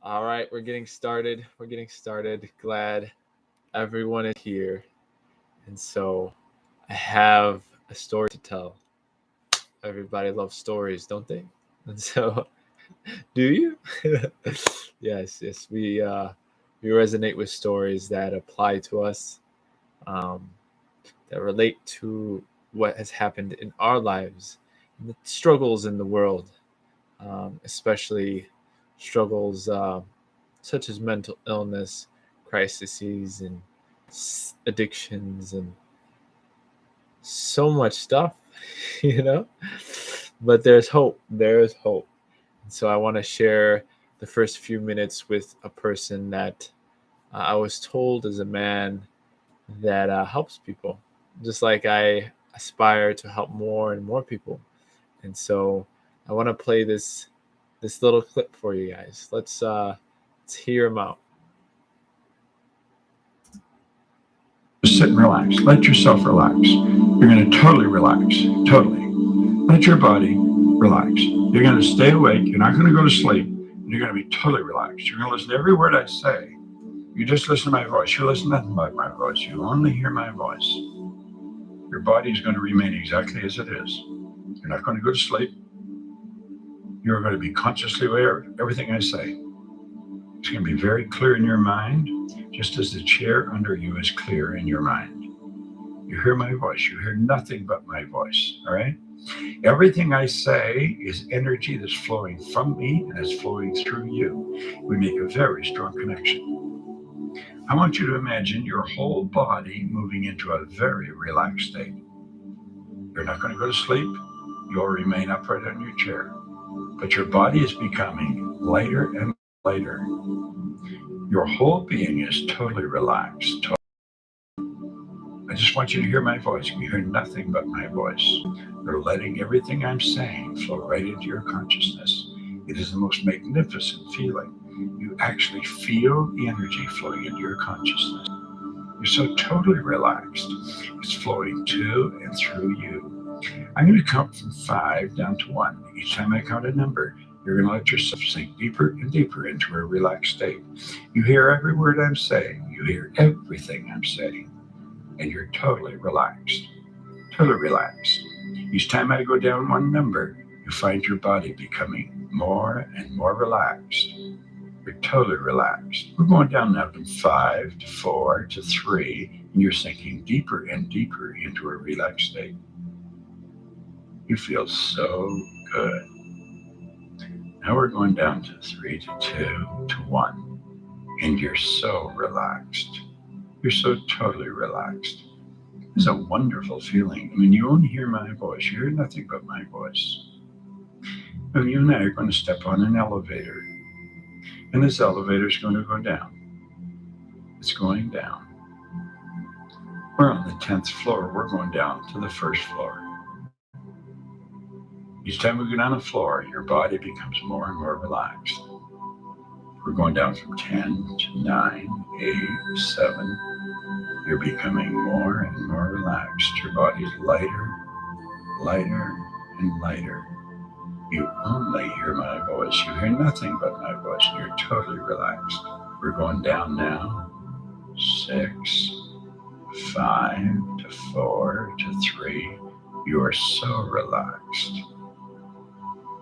All right, we're getting started. Glad everyone is here. And so I have a story to tell. Everybody loves stories, don't they? And so, do you? Yes, we resonate with stories that apply to us, um, that relate to what has happened in our lives, and the struggles in the world, especially struggles such as mental illness, crises, and addictions, and so much stuff, you know? But there's hope. There is hope. And so I want to share the first few minutes with a person that I was told as a man that helps people, just like I aspire to help more and more people. And so I want to play this little clip for you guys. Let's hear him out. Just sit and relax. Let yourself relax. You're going to totally relax. Totally. Let your body relax. You're going to stay awake. You're not going to go to sleep. You're going to be totally relaxed. You're going to listen to every word I say. You just listen to my voice. You listen to nothing but my voice. You only hear my voice. Your body is going to remain exactly as it is. You're not going to go to sleep. You're going to be consciously aware of everything I say. It's going to be very clear in your mind, just as the chair under you is clear in your mind. You hear my voice. You hear nothing but my voice, all right? Everything I say is energy that's flowing from me and it's flowing through you. We make a very strong connection. I want you to imagine your whole body moving into a very relaxed state. You're not going to go to sleep. You'll remain upright on your chair. But your body is becoming lighter and lighter. Your whole being is totally relaxed. I just want you to hear my voice. You hear nothing but my voice. You're letting everything I'm saying flow right into your consciousness. It is the most magnificent feeling. You actually feel the energy flowing into your consciousness. You're so totally relaxed. It's flowing to and through you. I'm going to count from 5 down to 1. Each time I count a number, you're going to let yourself sink deeper and deeper into a relaxed state. You hear every word I'm saying. You hear everything I'm saying. And you're totally relaxed. Totally relaxed. Each time I go down one number, you find your body becoming more and more relaxed. You're totally relaxed. We're going down now from 5 to 4 to 3, and you're sinking deeper and deeper into a relaxed state. You feel so good. Now we're going down to 3 to 2 to 1, and you're so relaxed. You're so totally relaxed. It's a wonderful feeling. I mean, you only hear my voice. You hear nothing but my voice. Now, you and I are going to step on an elevator, and this elevator is going to go down. It's going down. We're on the 10th floor. We're going down to the first floor. Each time we go down the floor, your body becomes more and more relaxed. We're going down from 10 to 9, 8, 7. You're becoming more and more relaxed. Your body's lighter, lighter, and lighter. You only hear my voice. You hear nothing but my voice. You're totally relaxed. We're going down now. 6, 5 to 4 to 3. You are so relaxed.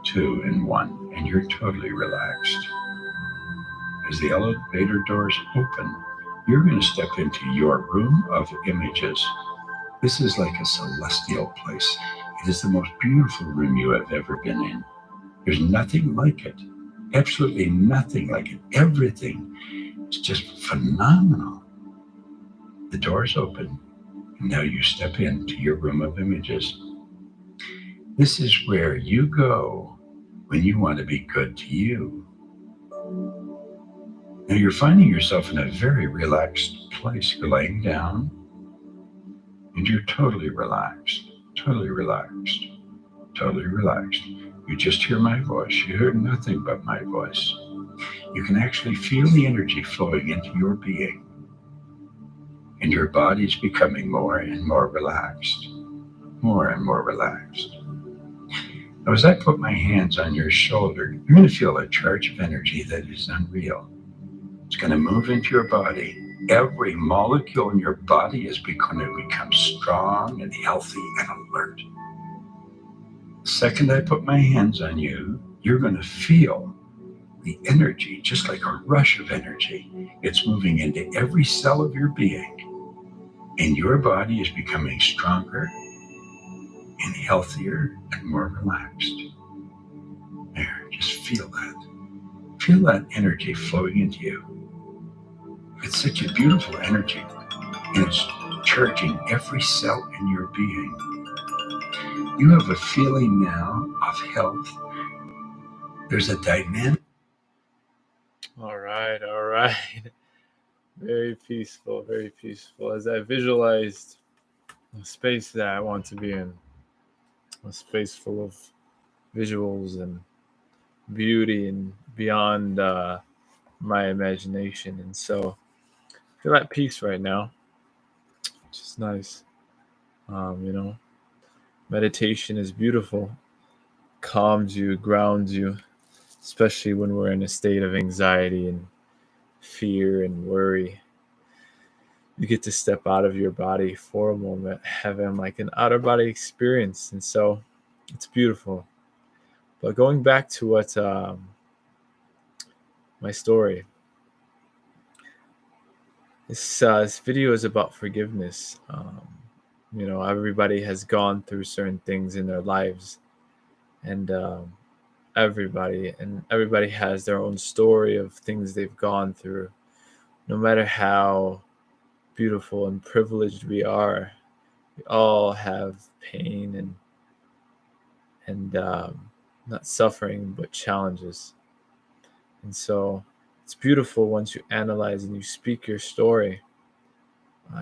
2 and 1, and you're totally relaxed. As the elevator doors open, you're going to step into your room of images. This is like a celestial place. It is the most beautiful room you have ever been in. There's nothing like it. Absolutely nothing like it. Everything is just phenomenal. The doors open, and now you step into your room of images. This is where you go when you want to be good to you. Now you're finding yourself in a very relaxed place. You're laying down and you're totally relaxed, totally relaxed, totally relaxed. You just hear my voice. You hear nothing but my voice. You can actually feel the energy flowing into your being, and your body's becoming more and more relaxed, more and more relaxed. Now, as I put my hands on your shoulder, you're going to feel a charge of energy that is unreal. It's going to move into your body. Every molecule in your body is going to become strong and healthy and alert. The second I put my hands on you, you're going to feel the energy, just like a rush of energy. It's moving into every cell of your being, and your body is becoming stronger and healthier and more relaxed. There, just feel that. Feel that energy flowing into you. It's such a beautiful energy, and it's charging every cell in your being. You have a feeling now of health. There's a dynamic. All right, all right. Very peaceful, very peaceful. As I visualized a space that I want to be in, a space full of visuals and beauty and beyond my imagination. And so I feel at peace right now, which is nice. You know, meditation is beautiful, calms you, grounds you, especially when we're in a state of anxiety and fear and worry. You get to step out of your body for a moment, having like an outer body experience. And so it's beautiful. But going back to what my story, this video is about forgiveness. You know, everybody has gone through certain things in their lives, and everybody has their own story of things they've gone through. No matter how beautiful and privileged we are, we all have pain and not suffering but challenges. And so it's beautiful once you analyze and you speak your story.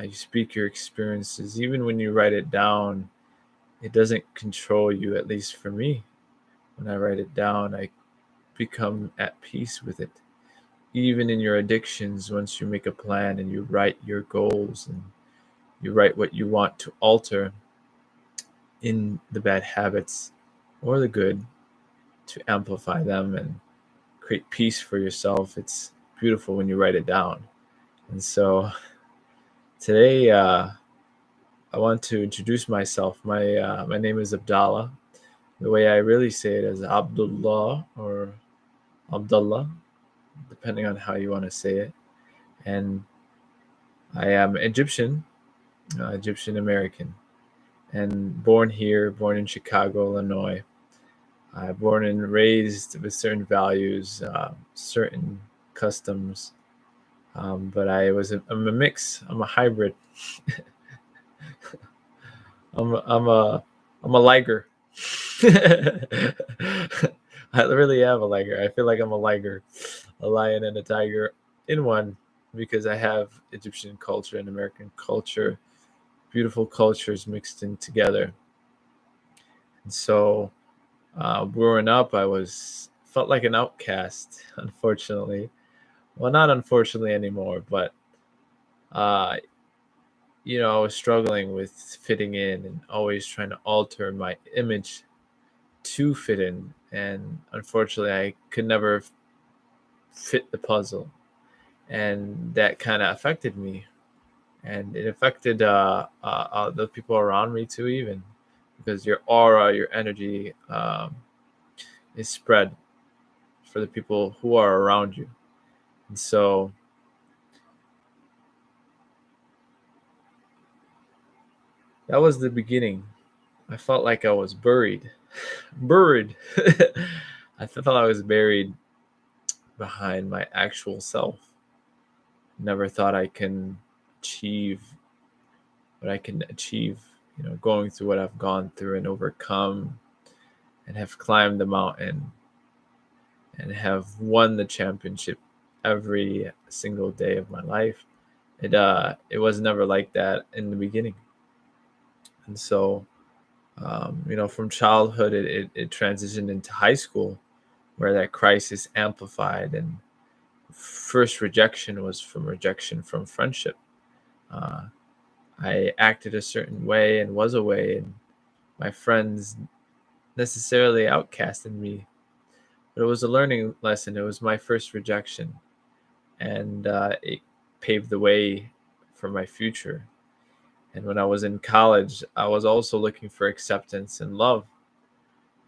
You speak your experiences. Even when you write it down, it doesn't control you, at least for me. When I write it down, I become at peace with it. Even in your addictions, once you make a plan and you write your goals and you write what you want to alter in the bad habits or the good to amplify them and create peace for yourself, it's beautiful when you write it down. And so today, I want to introduce myself. My name is Abdallah. The way I really say it is Abdullah or Abdullah, depending on how you want to say it. And I am Egyptian, Egyptian American, and born here, born in Chicago, Illinois. Born and raised with certain values, certain customs, but I'm a mix. I'm a hybrid. I'm a liger. I really am a liger. I feel like I'm a liger, a lion and a tiger in one, because I have Egyptian culture and American culture, beautiful cultures mixed in together. And so, growing up, felt like an outcast. Unfortunately, well, not unfortunately anymore, but uh, I was struggling with fitting in and always trying to alter my image to fit in. And unfortunately, I could never fit the puzzle. And that kind of affected me. And it affected the people around me too, even because your aura, your energy is spread for the people who are around you. And so that was the beginning. I felt like I was buried. Buried. I felt I was buried behind my actual self. Never thought I can achieve what I can achieve, going through what I've gone through and overcome and have climbed the mountain and have won the championship every single day of my life. It was never like that in the beginning. And so, from childhood, it transitioned into high school, where that crisis amplified. And first rejection was from rejection from friendship. I acted a certain way and was a way, and my friends necessarily outcasted me, but it was a learning lesson. It was my first rejection, and it paved the way for my future. And when I was in college, I was also looking for acceptance and love.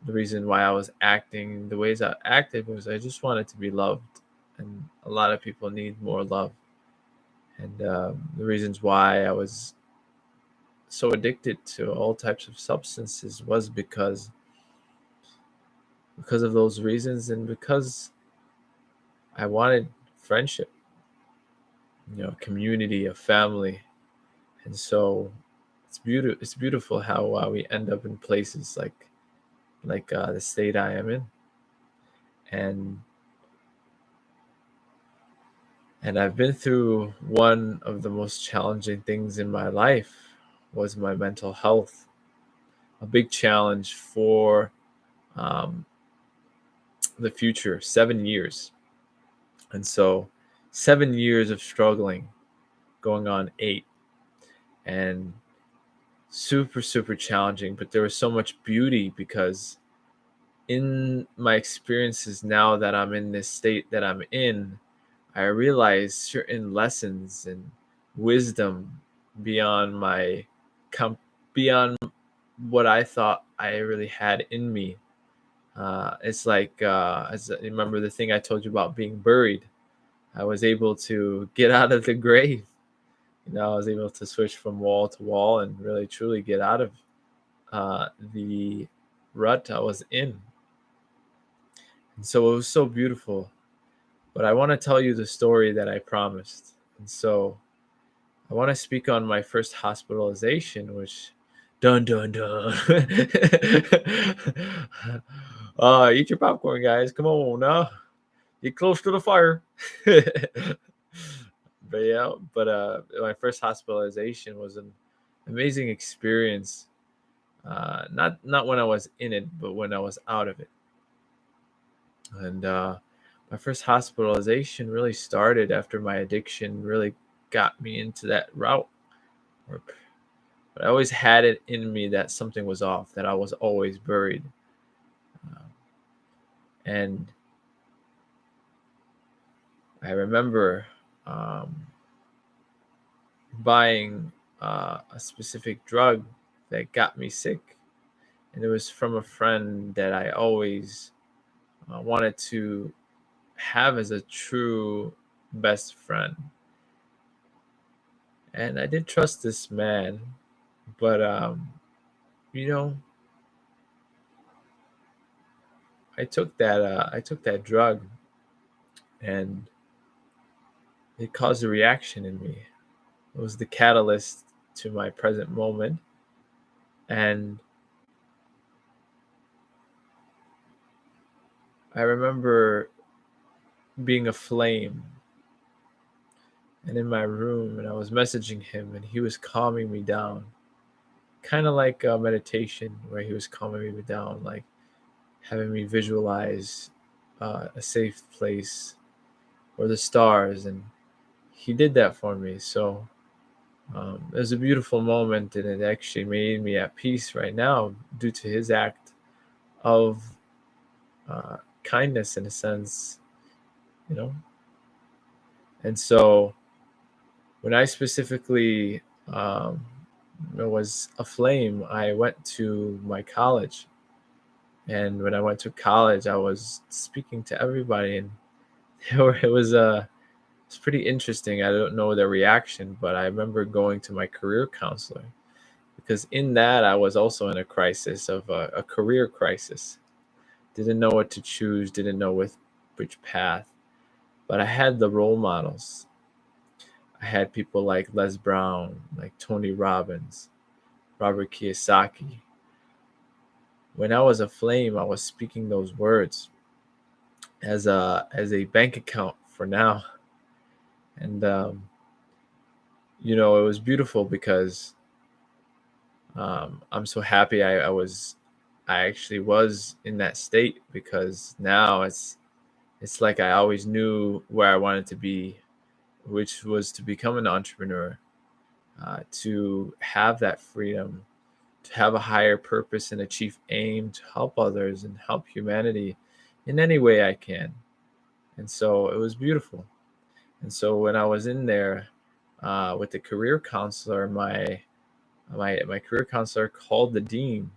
The reason why I was acting the ways I acted was I just wanted to be loved, and a lot of people need more love. And the reasons why I was so addicted to all types of substances was because of those reasons, and because I wanted friendship, community, a family. And so it's beautiful how we end up in places like the state I am in. and and I've been through one of the most challenging things in my life was my mental health, a big challenge for um, the future, 7 years. And so 7 years of struggling, going on 8, and super, super challenging. But there was so much beauty because in my experiences now that I'm in this state that I'm in, I realize certain lessons and wisdom beyond my com- beyond what I thought I really had in me. It's like as remember the thing I told you about being buried. I was able to get out of the grave. I was able to switch from wall to wall and really truly get out of the rut I was in. And so it was so beautiful. But I want to tell you the story that I promised. And so I want to speak on my first hospitalization, which dun dun dun. Eat your popcorn, guys. Come on now. Get close to the fire. But yeah, my first hospitalization was an amazing experience. Not when I was in it, but when I was out of it. And my first hospitalization really started after my addiction really got me into that route. But I always had it in me that something was off, that I was always buried. And I remember buying a specific drug that got me sick. And it was from a friend that I always wanted to have as a true best friend. And I did trust this man, but you know, I took that drug, and it caused a reaction in me. It was the catalyst to my present moment, and I remember being aflame and in my room, and I was messaging him, and he was calming me down, kind of like a meditation where he was calming me down, like having me visualize a safe place or the stars, and he did that for me. So it was a beautiful moment, and it actually made me at peace right now due to his act of kindness, in a sense, you know. And so when I specifically was aflame, I went to my college. And when I went to college, I was speaking to everybody, and it's pretty interesting. I don't know their reaction, but I remember going to my career counselor because in that I was also in a crisis of a career crisis. Didn't know what to choose, didn't know which path, but I had the role models. I had people like Les Brown, like Tony Robbins, Robert Kiyosaki. When I was aflame, I was speaking those words as a bank account for now. And it was beautiful because I'm so happy I actually was in that state, because now it's like I always knew where I wanted to be, which was to become an entrepreneur, to have that freedom, to have a higher purpose and a chief aim to help others and help humanity in any way I can. And so it was beautiful. And so when I was in there with the career counselor, my career counselor called the dean,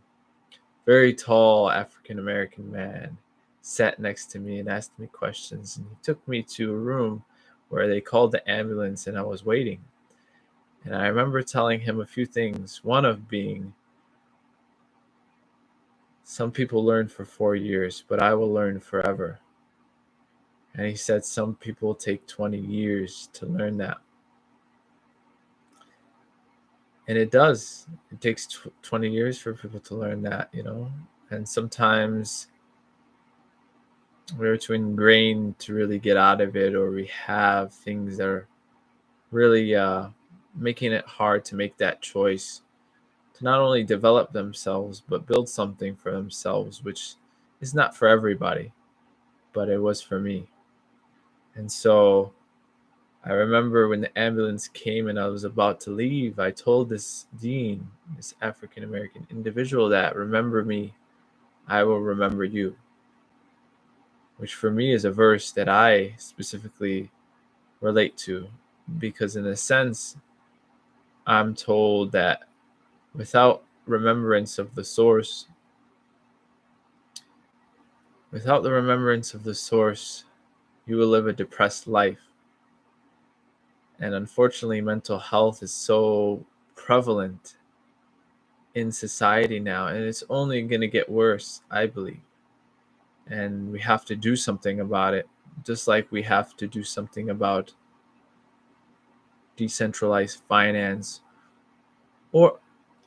very tall African American man, sat next to me and asked me questions. And he took me to a room where they called the ambulance and I was waiting. And I remember telling him a few things, one of being, some people learn for 4 years, but I will learn forever. And he said some people take 20 years to learn that. And it does. It takes 20 years for people to learn that, And sometimes we're too ingrained to really get out of it, or we have things that are really making it hard to make that choice to not only develop themselves, but build something for themselves, which is not for everybody, but it was for me. And so I remember when the ambulance came and I was about to leave, I told this dean, this African American individual, that remember me, I will remember you. Which for me is a verse that I specifically relate to, because in a sense, I'm told that without remembrance of the source, you will live a depressed life. And unfortunately, mental health is so prevalent in society now, and it's only going to get worse, I believe. And we have to do something about it, just like we have to do something about decentralized finance or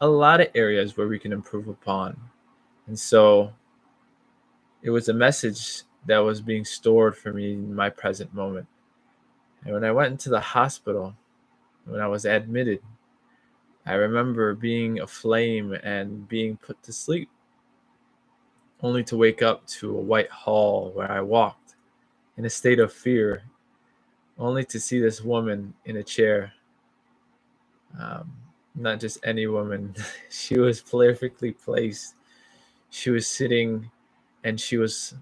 a lot of areas where we can improve upon. And so it was a message that was being stored for me in my present moment. And when I went into the hospital, when I was admitted, I remember being aflame and being put to sleep, only to wake up to a white hall where I walked in a state of fear, only to see this woman in a chair. Not just any woman. She was perfectly placed. She was sitting and she was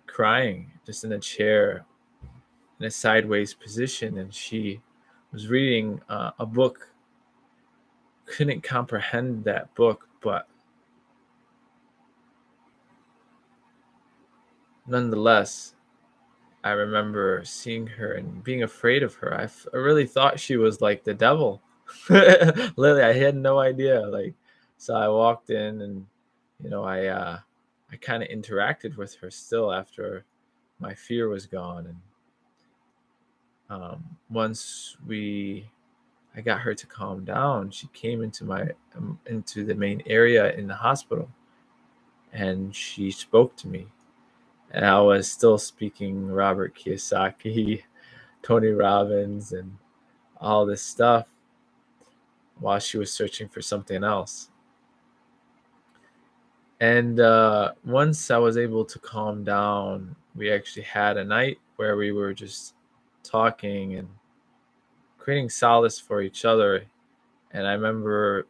crying just in a chair in a sideways position, and she was reading a book. Couldn't comprehend that book, but nonetheless, I remember seeing her and being afraid of her. I really thought she was like the devil. Literally, I had no idea. So I walked in, and I kind of interacted with her still after my fear was gone. And once I got her to calm down, she came into the main area in the hospital, and she spoke to me. And I was still speaking Robert Kiyosaki, Tony Robbins, and all this stuff while she was searching for something else. And once I was able to calm down, we actually had a night where we were just talking and creating solace for each other. And I remember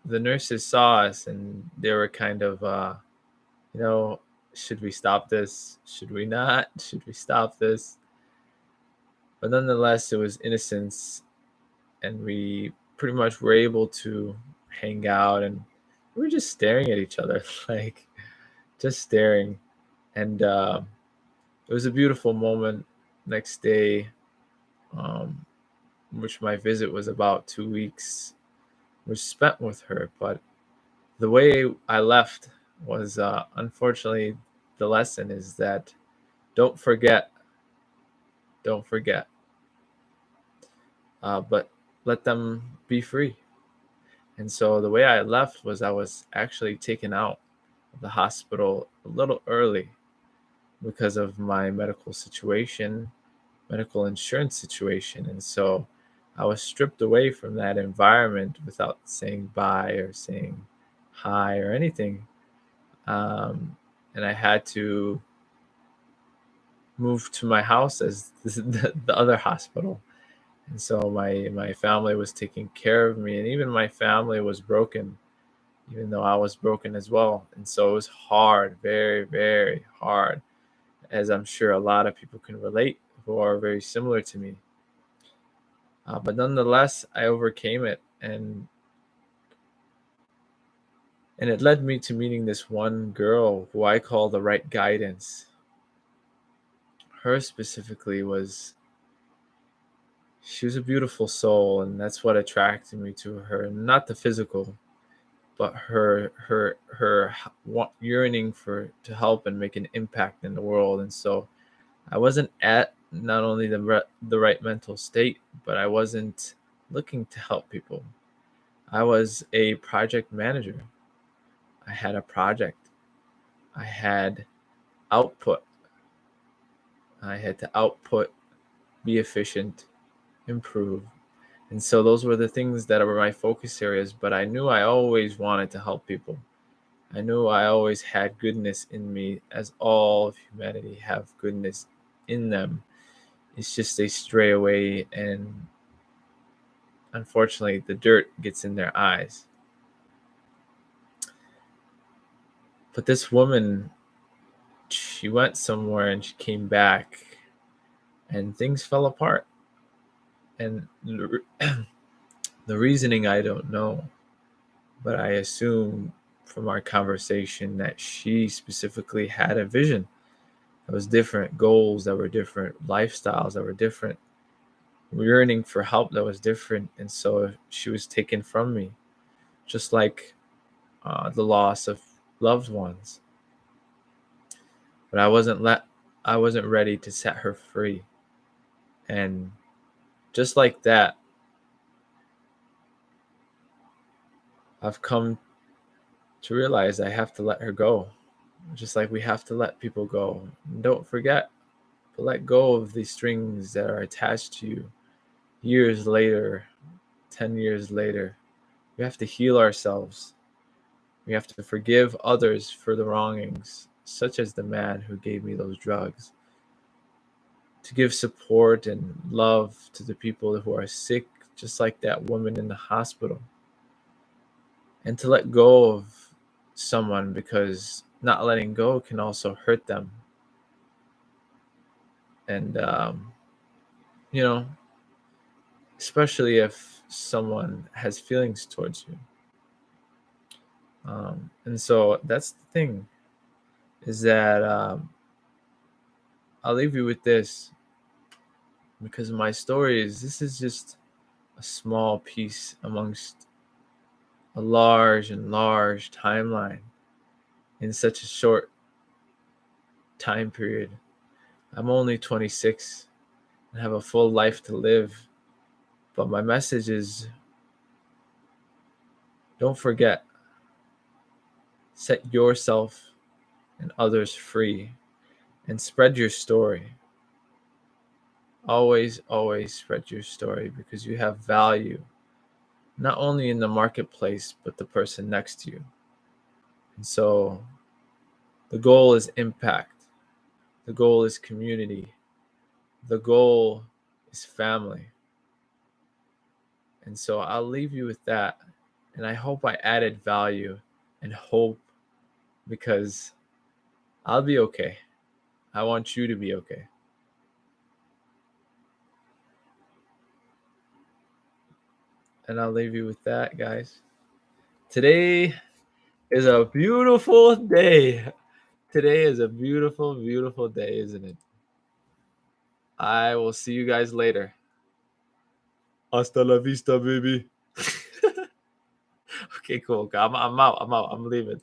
the nurses saw us and they were kind of, should we stop this? Should we not? Should we stop this? But nonetheless, it was innocence, and we pretty much were able to hang out, and we were just staring at each other, just staring. And it was a beautiful moment. Next day, which my visit was about 2 weeks, was spent with her. But the way I left was, unfortunately, the lesson is that don't forget, but let them be free. And so the way I left was I was actually taken out of the hospital a little early because of my medical insurance situation. And so I was stripped away from that environment without saying bye or saying hi or anything. And I had to move to my house as the other hospital. And so my family was taking care of me, and even my family was broken even though I was broken as well. And so it was hard, very, very hard, as I'm sure a lot of people can relate who are very similar to me. But nonetheless, I overcame it, and it led me to meeting this one girl who I call the right guidance. Her specifically she was a beautiful soul, and that's what attracted me to her. Not the physical, but her yearning to help and make an impact in the world. And so I wasn't at not only the right mental state, but I wasn't looking to help people. I was a project manager. I had a project. I had output. I had to output, be efficient, improve. And so those were the things that were my focus areas, but I knew I always wanted to help people. I knew I always had goodness in me, as all of humanity have goodness in them. It's just they stray away, and unfortunately the dirt gets in their eyes. But this woman, she went somewhere and she came back, and things fell apart. And the reasoning I don't know, but I assume from our conversation that she specifically had a vision that was different, goals that were different, lifestyles that were different, yearning for help that was different. And so she was taken from me, just like the loss of loved ones. But I wasn't ready to set her free. And just like that, I've come to realize I have to let her go. Just like we have to let people go. And don't forget to let go of the strings that are attached to you years later, 10 years later. We have to heal ourselves. We have to forgive others for the wrongings, such as the man who gave me those drugs. To give support and love to the people who are sick, just like that woman in the hospital. And to let go of someone, because not letting go can also hurt them. And, you know, especially if someone has feelings towards you. And so that's the thing, is that I'll leave you with this, because my story this is just a small piece amongst a large and large timeline in such a short time period. I'm only 26 and have a full life to live, but my message is, don't forget, set yourself and others free and spread your story. Always, always spread your story, because you have value, not only in the marketplace, but the person next to you. And so the goal is impact. The goal is community. The goal is family. And so I'll leave you with that. And I hope I added value and hope, because I'll be okay. I want you to be okay. And I'll leave you with that, guys. Today is a beautiful day. Today is a beautiful, beautiful day, isn't it? I will see you guys later. Hasta la vista, baby. Okay, cool. I'm out. I'm leaving.